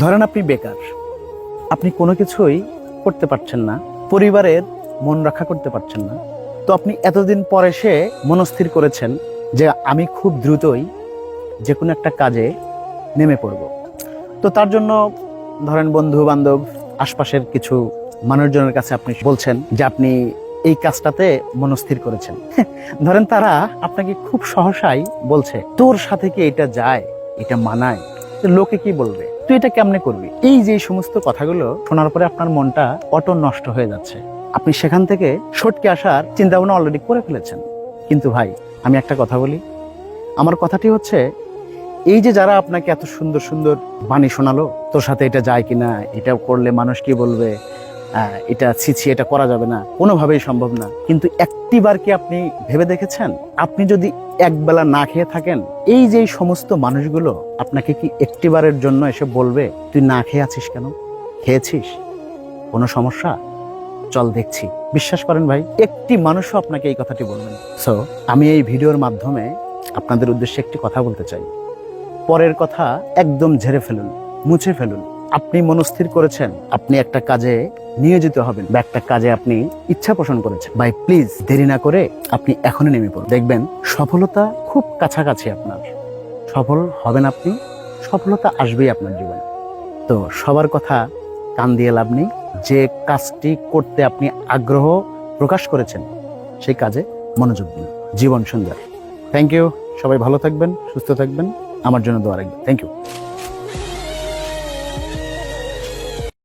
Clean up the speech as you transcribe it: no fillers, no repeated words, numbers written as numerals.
ধরেন আপনি বেকার, আপনি কোনো কিছুই করতে পারছেন না, পরিবারের মন রক্ষা করতে পারছেন না। তো আপনি এতদিন পরে এসে মনস্থির করেছেন যে আমি খুব দ্রুতই যে কোনো একটা কাজে নেমে পড়ব। তো তার জন্য ধরেন বন্ধু বান্ধব আশপাশের কিছু মানুষজনের কাছে আপনি বলছেন যে আপনি এই কাজটাতে মনস্থির করেছেন। ধরেন তারা আপনাকে খুব সহসাই বলছে তোর সাথে কি এটা যায়, এটা মানায়, তো লোকে কি বলবে, তুই এটা কেমনে করবি। এই যে সমস্ত কথাগুলো শোনার পরে আপনার মনটা অটো নষ্ট হয়ে যাচ্ছে। আপনি সেখান থেকে সটকে আসার চিন্তা ভাবনা অলরেডি করে ফেলেছেন। কিন্তু ভাই আমি একটা কথা বলি, আমার কথাটি হচ্ছে এই যে যারা আপনাকে এত সুন্দর সুন্দর বাণী শোনালো, তোর সাথে এটা যায় কিনা, এটা করলে মানুষ কি বলবে, এটা ছিছি, এটা করা যাবে না, কোনোভাবেই সম্ভব না। কিন্তু একটিবার কি আপনি ভেবে দেখেছেন, আপনি যদি একবেলা না খেয়ে থাকেন, এই যে সমস্ত মানুষগুলো আপনাকে কি একটিবারের জন্য এসে বলবে তুই না খেয়ে আছিস কেন, খেয়েছিস, কোনো সমস্যা, চল দেখছি। বিশ্বাস করেন ভাই, একটি মানুষও আপনাকে এই কথাটি বলবেন। সো আমি এই ভিডিওর মাধ্যমে আপনাদের উদ্দেশ্যে একটি কথা বলতে চাই, পরের কথা একদম ঝেড়ে ফেলুন, মুছে ফেলুন। আপনি মনস্থির করেছেন আপনি একটা কাজে নিয়োজিত হবেন বা একটা কাজে আপনি ইচ্ছা পোষণ করেছেন, ভাই প্লিজ দেরি না করে আপনি এখনই নেমে পড়ুন। দেখবেন সফলতা খুব কাছাকাছি, আপনার সফল হবেন আপনি, সফলতা আসবেই আপনার জীবনে। তো সবার কথা কান দিয়ে লাভ নেই, যে কাজটি করতে আপনি আগ্রহ প্রকাশ করেছেন সেই কাজে মনোযোগ দিন। জীবন সুন্দর। থ্যাংক ইউ, সবাই ভালো থাকবেন, সুস্থ থাকবেন, আমার জন্য দোয়া রাখবেন। Thank you.